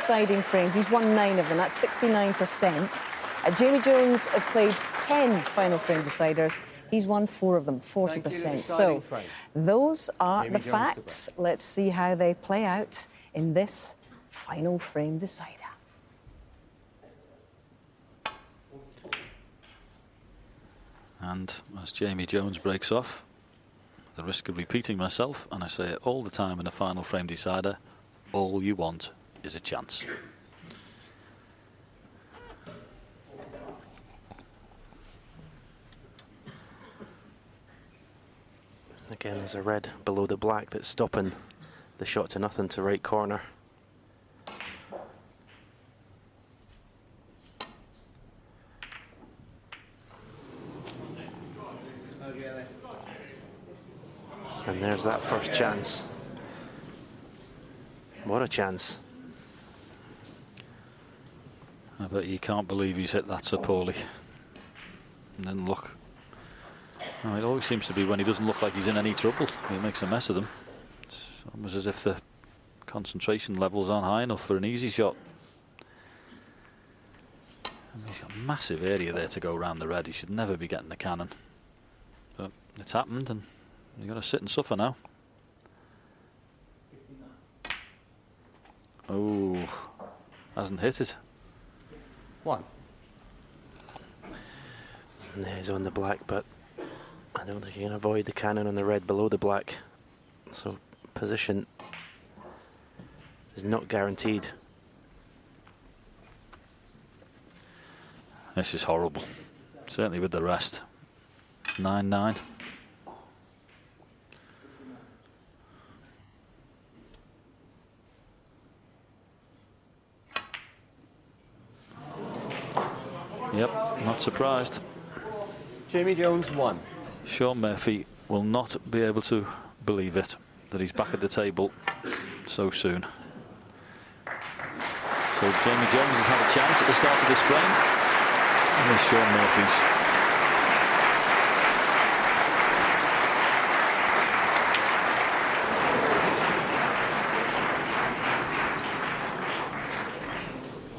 deciding frames. He's won 9 of them. That's 69%. Jamie Jones has played 10 final frame deciders. He's won 4 of them, 40%. So those are the facts. Let's see how they play out in this final frame decider. And as Jamie Jones breaks off, the risk of repeating myself, and I say it all the time in a final frame decider, all you want is a chance. Again, there's a red below the black that's stopping the shot to nothing to right corner. And there's that first chance. What a chance. I bet you can't believe he's hit that so poorly. And then look. Oh, it always seems to be when he doesn't look like he's in any trouble, he makes a mess of them. It's almost as if the concentration levels aren't high enough for an easy shot. And he's got a massive area there to go around the red. He should never be getting the cannon. But it's happened, and you've got to sit and suffer now. Oh, hasn't hit it. 1. And he's on the black, but I don't think you can avoid the cannon on the red below the black. So position is not guaranteed. This is horrible. Certainly with the rest. 9-9. Yep, not surprised. Jamie Jones 1. Sean Murphy will not be able to believe it, that he's back at the table so soon. So Jamie Jones has had a chance at the start of this frame. And there's Sean Murphy's.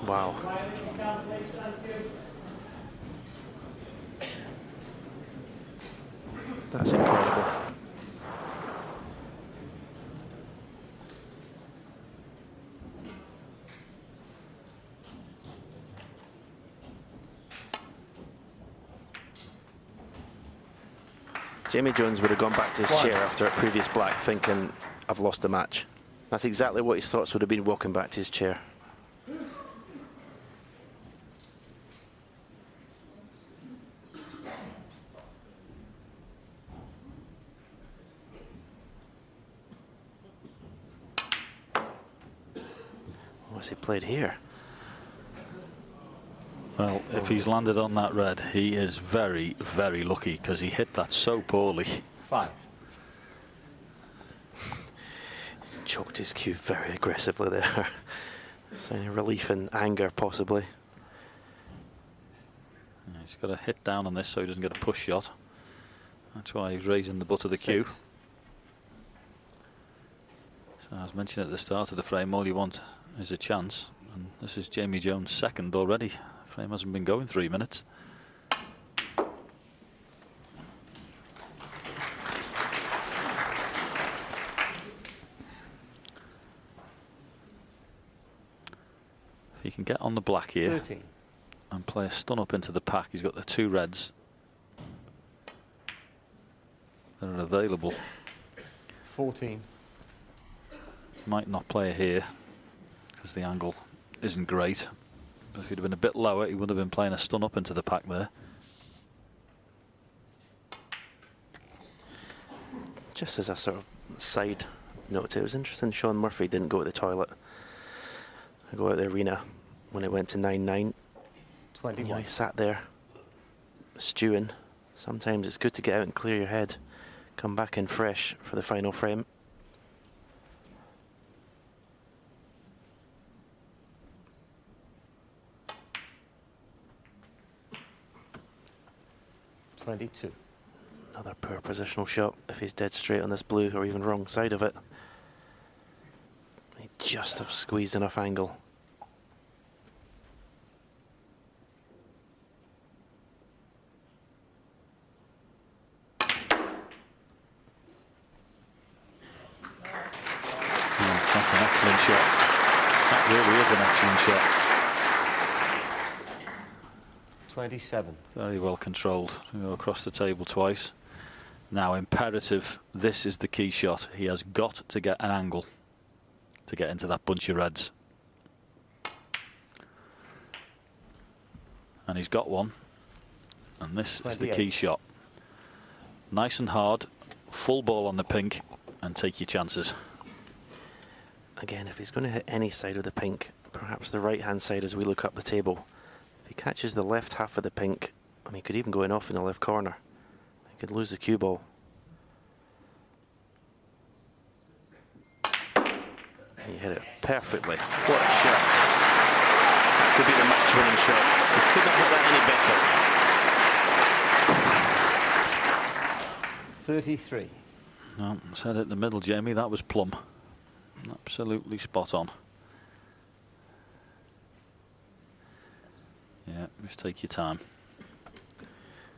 Wow. That's incredible. Jamie Jones would have gone back to his chair after a previous black thinking, I've lost the match. That's exactly what his thoughts would have been walking back to his chair. What's he played here? Well, if he's landed on that red, he is very, very lucky because he hit that so poorly. 5. Choked his cue very aggressively there. Sign of relief and anger, possibly. Yeah, he's got to hit down on this so he doesn't get a push shot. That's why he's raising the butt of the cue. So I was mentioning at the start of the frame, all you want is a chance. And this is Jamie Jones' second already. Frame hasn't been going 3 minutes. If he can get on the black here 13. and play a stun up into the pack, he's got the 2 reds that are available. 14. Might not play here because the angle isn't great. But if he'd have been a bit lower, he would have been playing a stun up into the pack there. Just as a sort of side note, it was interesting Sean Murphy didn't go to the toilet. Go out the arena when it went to 9-9. 21. You know, he sat there stewing. Sometimes it's good to get out and clear your head. Come back in fresh for the final frame. Another poor positional shot if he's dead straight on this blue or even wrong side of it. He just have squeezed enough angle. Really is an excellent shot. 27. Very well controlled. We go across the table twice. Now imperative, this is the key shot. He has got to get an angle to get into that bunch of reds. And he's got one. And this is the key shot. Nice and hard, full ball on the pink, and take your chances. Again, if he's going to hit any side of the pink, perhaps the right-hand side as we look up the table. If he catches the left half of the pink, I mean, he could even go in off in the left corner. He could lose the cue ball. And he hit it perfectly. What a shot. That could be the match-winning shot. He could not hit that any better. 33. No, said it in the middle, Jamie. That was plumb. Absolutely spot on. Yeah, just take your time.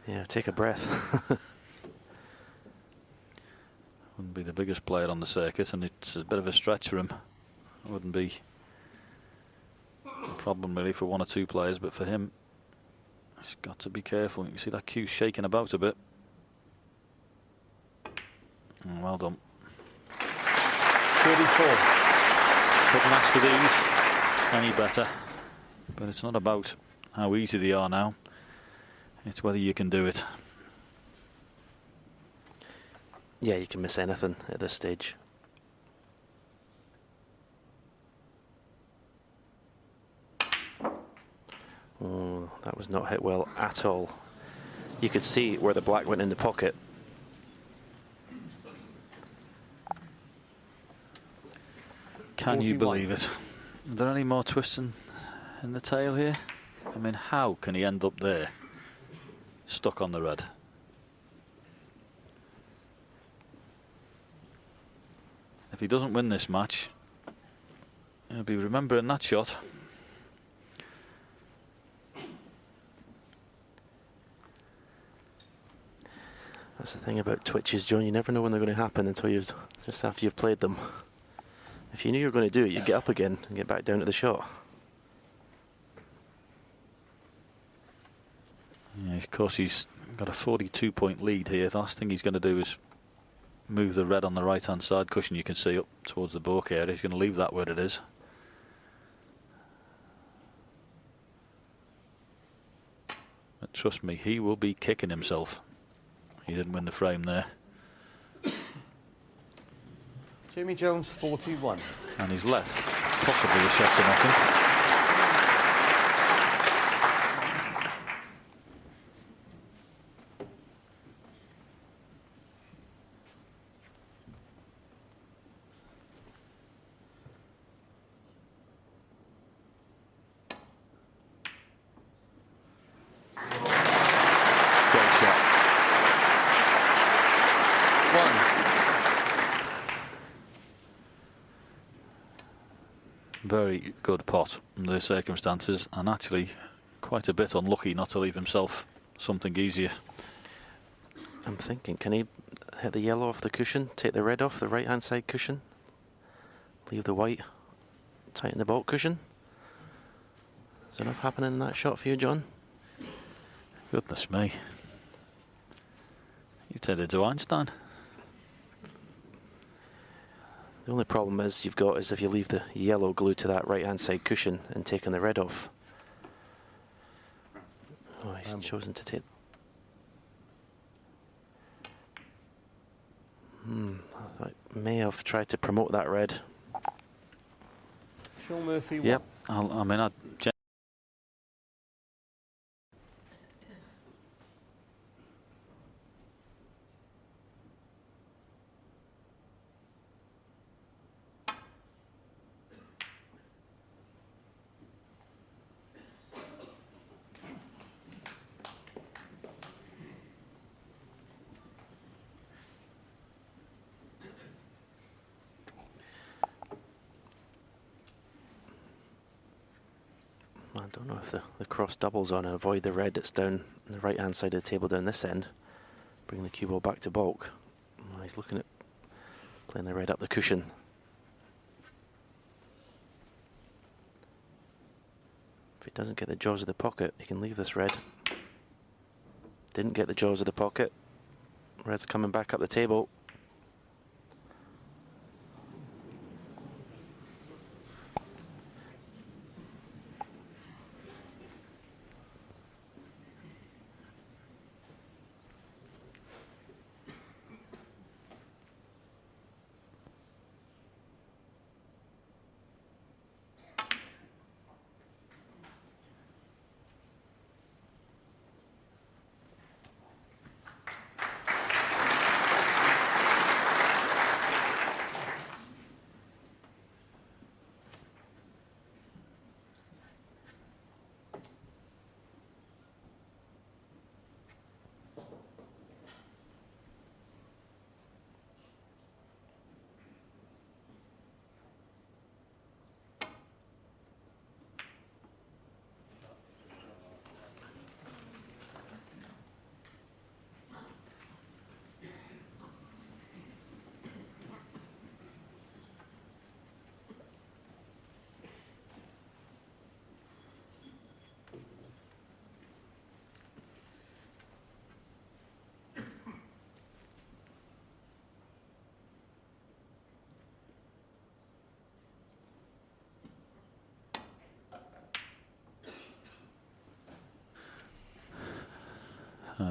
Yeah, take a breath. Wouldn't be the biggest player on the circuit, and it's a bit of a stretch for him. It wouldn't be a problem really for one or two players, but for him, he's got to be careful. You can see that cue shaking about a bit. Oh, well done. 34. Couldn't ask for these any better, but it's not about how easy they are now. It's whether you can do it. Yeah, you can miss anything at this stage. Oh, that was not hit well at all. You could see where the black went in the pocket. Can you 41. believe it? Are there any more twists in the tail here? I mean, how can he end up there, stuck on the red? If he doesn't win this match, he'll be remembering that shot. That's the thing about twitches, John. You never know when they're going to happen until you've just after you've played them. If you knew you were going to do it, you'd get up again and get back down to the shot. Yeah, of course, he's got a 42-point lead here. The last thing he's going to do is move the red on the right-hand side cushion. You can see up towards the balk area. He's going to leave that where it is. But trust me, he will be kicking himself. He didn't win the frame there. Jamie Jones, 41. And he's left possibly a shot to nothing. Great shot. Very good pot under the circumstances, and actually quite a bit unlucky not to leave himself something easier. I'm thinking, can he hit the yellow off the cushion, take the red off the right-hand side cushion, leave the white, tighten the baulk cushion? Is enough happening in that shot for you, John? Goodness me. You turned into Einstein. The only problem you've got is if you leave the yellow glued to that right-hand side cushion and taking the red off. Oh, he's chosen to take... I may have tried to promote that red. Sean Murphy, Yep. one. I don't know if the cross doubles on and avoid the red that's down on the right-hand side of the table down this end. Bring the cue ball back to baulk. Oh, he's looking at playing the red up the cushion. he doesn't get the jaws of the pocket, he can leave this red. Didn't get the jaws of the pocket. Red's coming back up the table.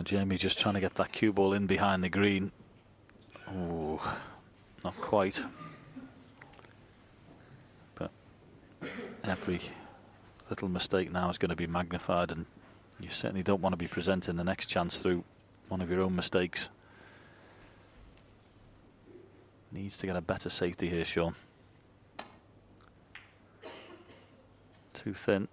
Jamie just trying to get that cue ball in behind the green. Ooh, not quite. But every little mistake now is going to be magnified, and you certainly don't want to be presenting the next chance through one of your own mistakes. Needs to get a better safety here, Sean. Too thin.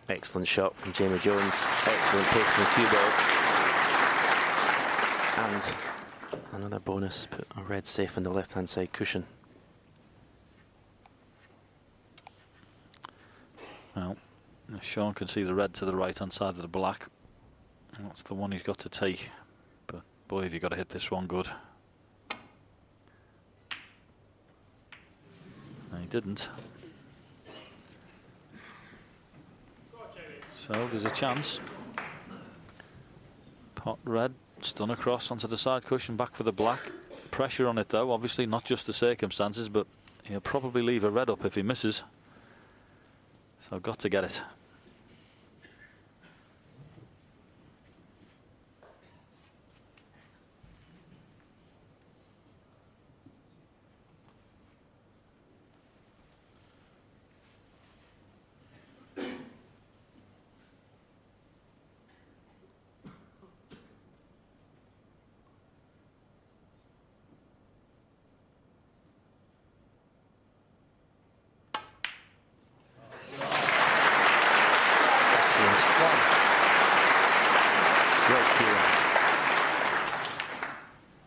Excellent shot from Jamie Jones. Excellent pace in the cue ball. And another bonus, put a red safe on the left-hand side cushion. Well, Sean can see the red to the right-hand side of the black. And that's the one he's got to take. But boy, have you got to hit this one good. And he didn't. So there's a chance. Pot red, stun across onto the side cushion, back for the black. Pressure on it though, obviously not just the circumstances, but he'll probably leave a red up if he misses. So I've got to get it.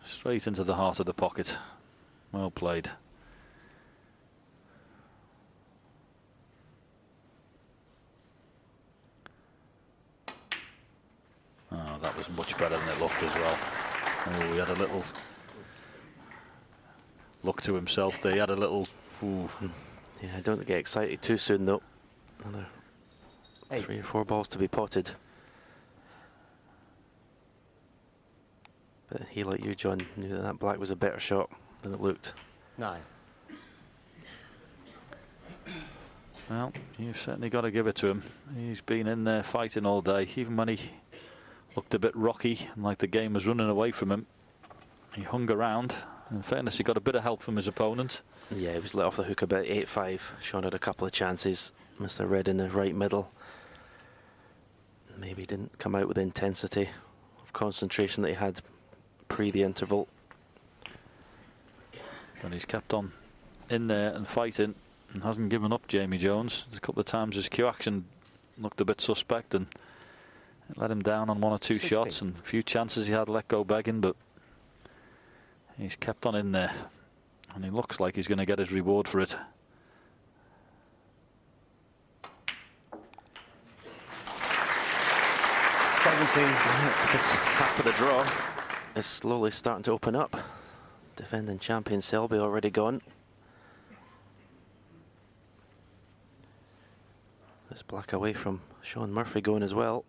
Straight into the heart of the pocket. Well played. Oh, that was much better than it looked as well. Oh, he had a little look to himself there. He had a little... Ooh. Yeah, don't get excited too soon though. Another 3 or 4 balls to be potted. But he, like you, John, knew that that black was a better shot than it looked. 9. Well, you've certainly got to give it to him. He's been in there fighting all day. Even when he looked a bit rocky and like the game was running away from him, he hung around. In fairness, he got a bit of help from his opponent. Yeah, he was let off the hook about 8-5. Sean had a couple of chances. Mr. Red in the right middle. Maybe didn't come out with the intensity of concentration that he had pre the interval. But he's kept on in there and fighting and hasn't given up, Jamie Jones. A couple of times his cue action looked a bit suspect and it let him down on 1 or 2 shots, and a few chances he had let go begging, but he's kept on in there and he looks like he's going to get his reward for it. This half of the draw is slowly starting to open up. Defending champion Selby already gone. There's black away from Sean Murphy going as well.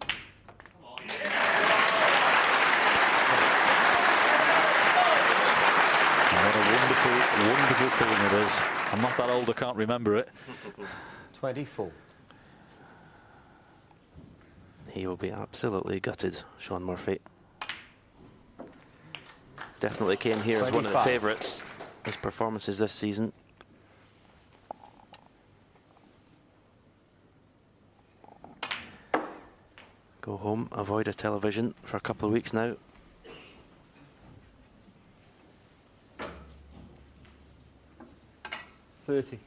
What a wonderful, wonderful feeling it is. I'm not that old, I can't remember it. 24. He will be absolutely gutted, Sean Murphy. Definitely came here as one of the 25. favourites. His performances this season. Go home, avoid a television for a couple of weeks now. $30.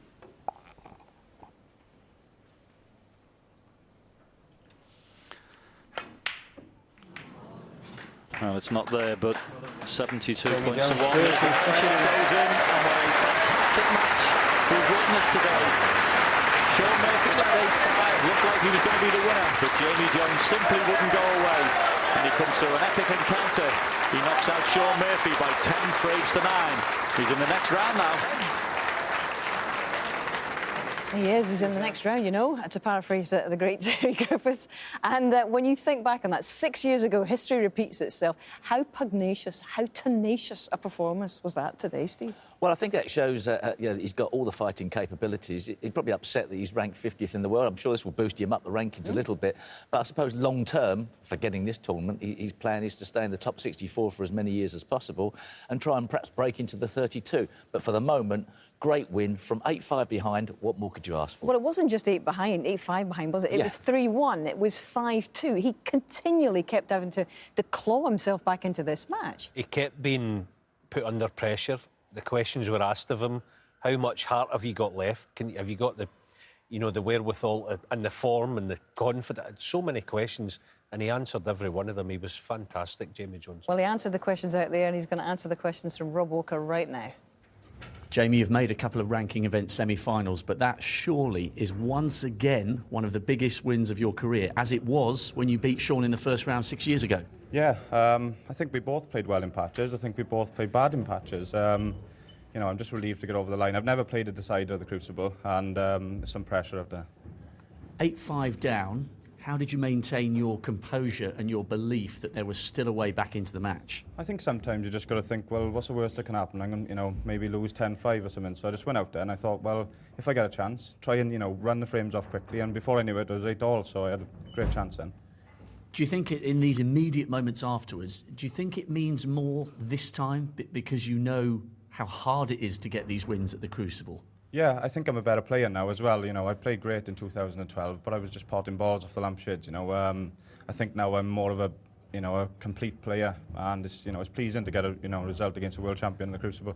Well, it's not there, but 72 Jamie points to Jones, 1. 30. Goes in, and what a fantastic match we've witnessed today. Sean Murphy led 8-5, looked like he was going to be the winner, but Jamie Jones simply wouldn't go away. And he comes through an epic encounter. He knocks out Sean Murphy by 10 frames to 9. He's in the next round now. He is. He's in the next round, you know, to paraphrase the great Terry Griffiths. And when you think back on that, 6 years ago, history repeats itself. How pugnacious, how tenacious a performance was that today, Steve? Well, I think that shows he's got all the fighting capabilities. He's probably upset that he's ranked 50th in the world. I'm sure this will boost him up the rankings a little bit. But I suppose long-term, for getting this tournament, his plan is to stay in the top 64 for as many years as possible and try and perhaps break into the 32. But for the moment, great win from 8-5 behind. What more could you ask for? Well, it wasn't just 8 5 behind, was it? It was 3-1. It was 5-2. He continually kept having to claw himself back into this match. He kept being put under pressure. The questions were asked of him: how much heart have you got left? Have you got the, the wherewithal and the form and the confidence? So many questions, and he answered every one of them. He was fantastic, Jamie Jones. Well, he answered the questions out there, and he's going to answer the questions from Rob Walker right now. Jamie, you've made a couple of ranking event semi-finals, but that surely is once again one of the biggest wins of your career, as it was when you beat Sean in the first round 6 years ago. Yeah, I think we both played well in patches. I think we both played bad in patches. I'm just relieved to get over the line. I've never played a decider of the Crucible, and there's some pressure up there. 8-5 down. How did you maintain your composure and your belief that there was still a way back into the match? I think sometimes you just got to think, well, what's the worst that can happen? I'm going to, maybe lose 10-5 or something. So I just went out there and I thought, well, if I get a chance, try and, run the frames off quickly. And before I knew it, it was 8-all, so I had a great chance then. Do you think in these immediate moments afterwards, do you think it means more this time because you know how hard it is to get these wins at the Crucible? Yeah, I think I'm a better player now as well. I played great in 2012, but I was just potting balls off the lampshades. I think now I'm more of a complete player, and it's pleasing to get a result against a world champion in the Crucible.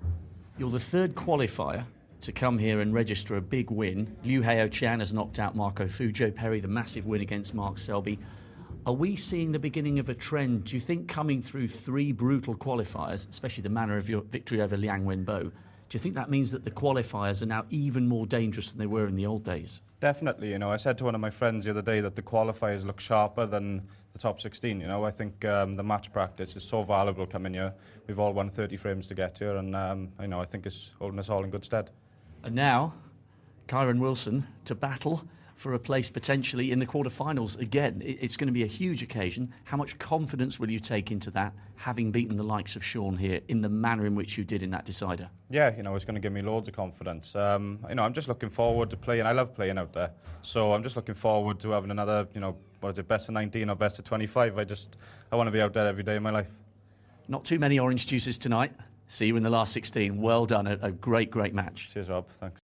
You're the third qualifier to come here and register a big win. Liu Heo Chan has knocked out Marco Fu. Joe Perry, the massive win against Mark Selby. Are we seeing the beginning of a trend? Do you think coming through 3 brutal qualifiers, especially the manner of your victory over Liang Wenbo, do you think that means that the qualifiers are now even more dangerous than they were in the old days? Definitely. I said to one of my friends the other day that the qualifiers look sharper than the top 16. I think the match practice is so valuable coming here. We've all won 30 frames to get here, and I think it's holding us all in good stead. And now, Kyron Wilson to battle for a place potentially in the quarterfinals again. It's going to be a huge occasion. How much confidence will you take into that, having beaten the likes of Sean here in the manner in which you did in that decider? Yeah, it's going to give me loads of confidence. I'm just looking forward to playing. I love playing out there. So I'm just looking forward to having another, best of 19 or best of 25. I want to be out there every day of my life. Not too many orange juices tonight. See you in the last 16. Well done. A great, great match. Cheers, Rob. Thanks.